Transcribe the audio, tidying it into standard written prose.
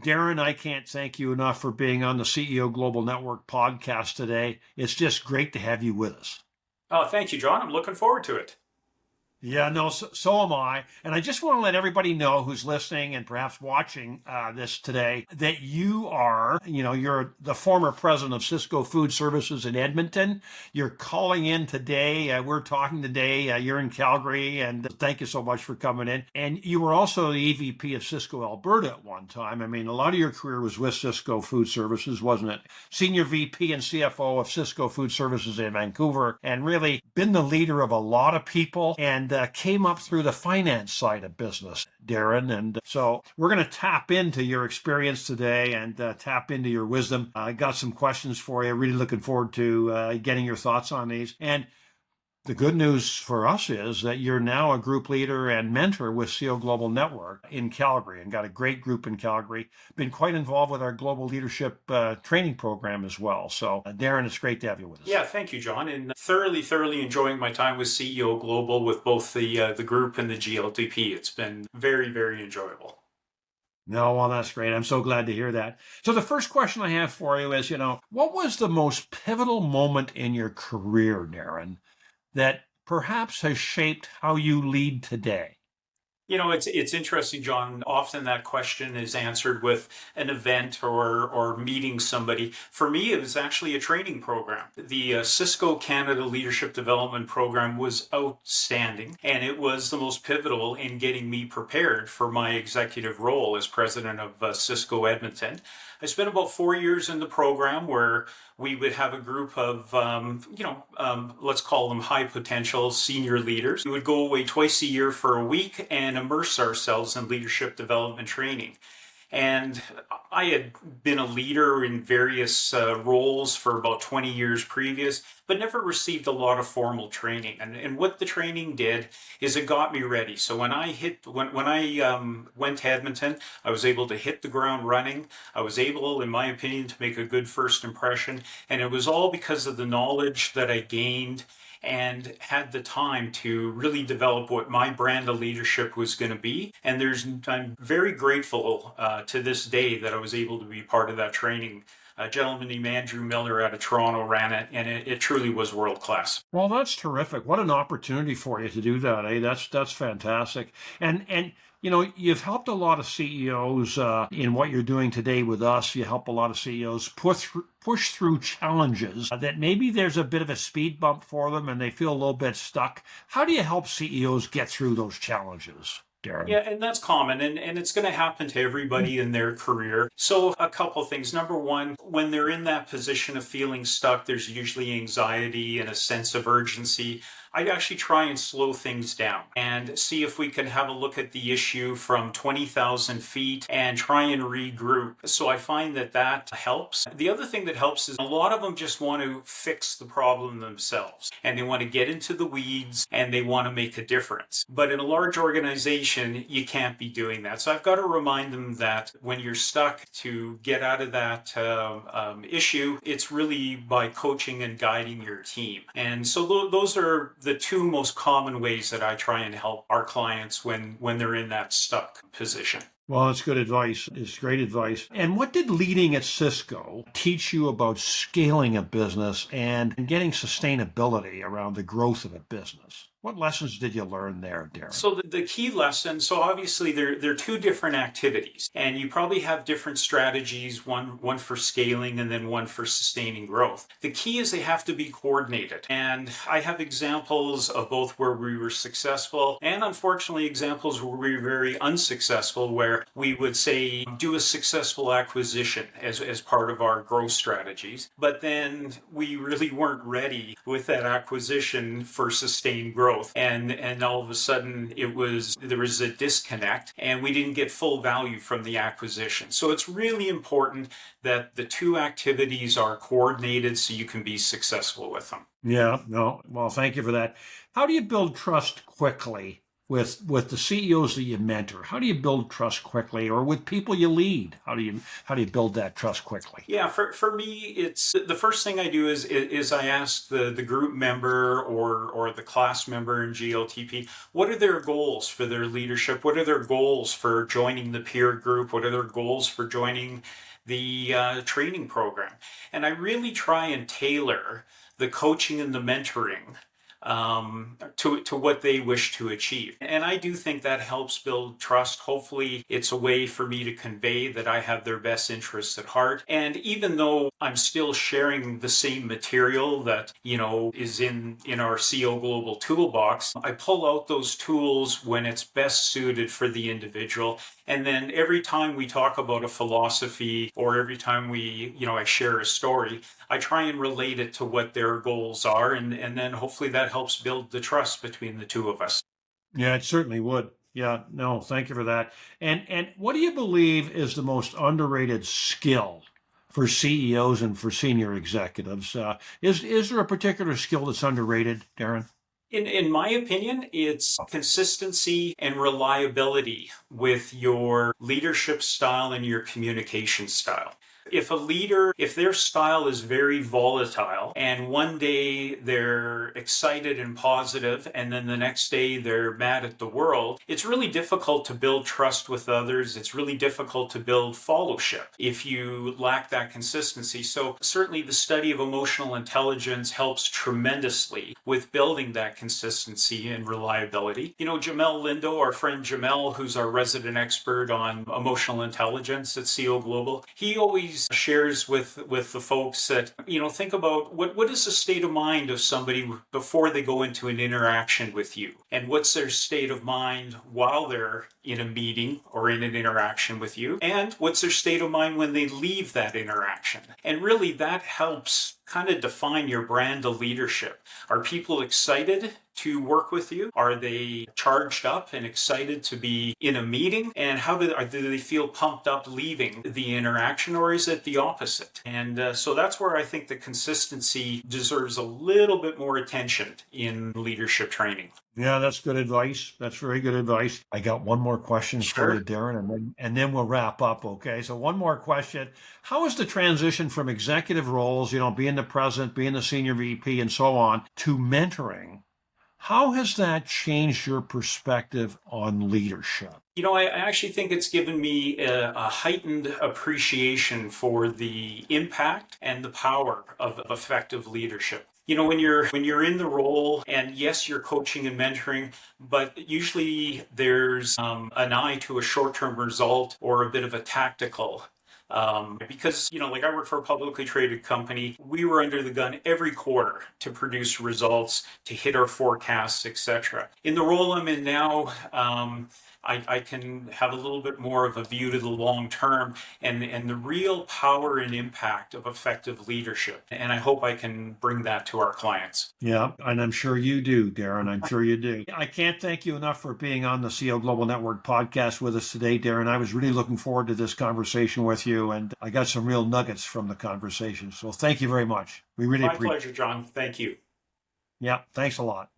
Darren, I can't thank you enough for being on the CEO Global Network podcast today. It's just great to have you with us. Oh, thank you, John. I'm looking forward to it. Yeah, no, so am I. And I just want to let everybody know who's listening and perhaps watching this today that you're the former president of Cisco Food Services in Edmonton. You're calling in today. We're talking today. You're in Calgary, and thank you so much for coming in. And you were also the EVP of Cisco Alberta at one time. I mean, a lot of your career was with Cisco Food Services, wasn't it? Senior VP and CFO of Cisco Food Services in Vancouver, and really been the leader of a lot of people and came up through the finance side of business, Darren. And so we're going to tap into your experience today and tap into your wisdom. I got some questions for you. Really looking forward to getting your thoughts on these. And the good news for us is that you're now a group leader and mentor with CEO Global Network in Calgary and got a great group in Calgary. Been quite involved with our global leadership training program as well. So, Darren, it's great to have you with us. Yeah, thank you, John. And thoroughly enjoying my time with CEO Global with both the group and the GLTP. It's been very enjoyable. No, well, that's great. I'm so glad to hear that. So the first question I have for you is, what was the most pivotal moment in your career, Darren, that perhaps has shaped how you lead today? It's interesting, John. Often that question is answered with an event or meeting somebody. For me, it was actually a training program. The Cisco Canada Leadership Development Program was outstanding, and it was the most pivotal in getting me prepared for my executive role as president of Cisco Edmonton. I spent about 4 years in the program where we would have a group of, let's call them high potential senior leaders. We would go away twice a year for a week and immerse ourselves in leadership development training. And I had been a leader in various roles for about 20 years previous, but never received a lot of formal training. And what the training did is it got me ready. So when I went to Edmonton, I was able to hit the ground running. I was able, in my opinion, to make a good first impression. And it was all because of the knowledge that I gained and had the time to really develop what my brand of leadership was going to be. And I'm very grateful to this day that I was able to be part of that training. A gentleman named Andrew Miller out of Toronto ran it, and it truly was world class. Well, that's terrific. What an opportunity for you to do that, eh? That's fantastic. And you've helped a lot of CEOs in what you're doing today with us. You help a lot of CEOs push through challenges that maybe there's a bit of a speed bump for them and they feel a little bit stuck. How do you help CEOs get through those challenges, Darren? Yeah, and that's common, and it's going to happen to everybody in their career. So a couple things. Number one, when they're in that position of feeling stuck, there's usually anxiety and a sense of urgency. I'd actually try and slow things down and see if we can have a look at the issue from 20,000 feet and try and regroup. So I find that helps. The other thing that helps is a lot of them just want to fix the problem themselves and they want to get into the weeds and they want to make a difference. But in a large organization, you can't be doing that. So I've got to remind them that when you're stuck, to get out of that issue, it's really by coaching and guiding your team. And so those are the two most common ways that I try and help our clients when they're in that stuck position. Well, it's good advice. It's great advice. And what did leading at Cisco teach you about scaling a business and getting sustainability around the growth of a business? What lessons did you learn there, Darren? So the key lesson, so obviously they're two different activities, and you probably have different strategies, one for scaling and then one for sustaining growth. The key is they have to be coordinated. And I have examples of both where we were successful and unfortunately examples where we were very unsuccessful, where we would say do a successful acquisition as part of our growth strategies, but then we really weren't ready with that acquisition for sustained growth. And all of a sudden there was a disconnect and we didn't get full value from the acquisition. So it's really important that the two activities are coordinated so you can be successful with them. Yeah, no. Well, thank you for that. How do you build trust quickly with the CEOs that you mentor? How do you build trust quickly, or with people you lead? How do you build that trust quickly? Yeah, for me, it's the first thing I do is I ask the group member or the class member in GLTP, what are their goals for their leadership? What are their goals for joining the peer group? What are their goals for joining the training program? And I really try and tailor the coaching and the mentoring to what they wish to achieve. And I do think that helps build trust. Hopefully, it's a way for me to convey that I have their best interests at heart. And even though I'm still sharing the same material that, is in our CO Global toolbox, I pull out those tools when it's best suited for the individual. And then every time we talk about a philosophy or every time I share a story, I try and relate it to what their goals are. And then hopefully that helps build the trust between the two of us. Yeah, it certainly would. Yeah, no, thank you for that. And what do you believe is the most underrated skill for CEOs and for senior executives? Is there a particular skill that's underrated, Darren? In my opinion, it's consistency and reliability with your leadership style and your communication style. If a leader, if their style is very volatile and one day they're excited and positive and then the next day they're mad at the world, it's really difficult to build trust with others. It's really difficult to build fellowship if you lack that consistency. So certainly the study of emotional intelligence helps tremendously with building that consistency and reliability. Jamel Lindo, our friend Jamel, who's our resident expert on emotional intelligence at CO Global, he always shares with the folks that, think about what is the state of mind of somebody before they go into an interaction with you, and what's their state of mind while they're in a meeting or in an interaction with you, and what's their state of mind when they leave that interaction. And really that helps kind of define your brand of leadership. Are people excited to work with you? Are they charged up and excited to be in a meeting? And do they feel pumped up leaving the interaction, or is it the opposite? And so that's where I think the consistency deserves a little bit more attention in leadership training. Yeah, that's good advice. That's very good advice. I got one more question for you, Sure. Darren, and then we'll wrap up. Okay. So one more question. How is the transition from executive roles, being the president, being the senior VP and so on, to mentoring? How has that changed your perspective on leadership? I actually think it's given me a heightened appreciation for the impact and the power of effective leadership. When you're in the role, and yes, you're coaching and mentoring, but usually there's an eye to a short-term result or a bit of a tactical. Because, like I work for a publicly traded company, we were under the gun every quarter to produce results, to hit our forecasts, etc. In the role I'm in now, I can have a little bit more of a view to the long term and the real power and impact of effective leadership. And I hope I can bring that to our clients. Yeah, and I'm sure you do, Darren. I'm sure you do. I can't thank you enough for being on the CO Global Network podcast with us today, Darren. I was really looking forward to this conversation with you, and I got some real nuggets from the conversation. So thank you very much. We really My appreciate it. pleasure, John. Thank you. Yeah, thanks a lot.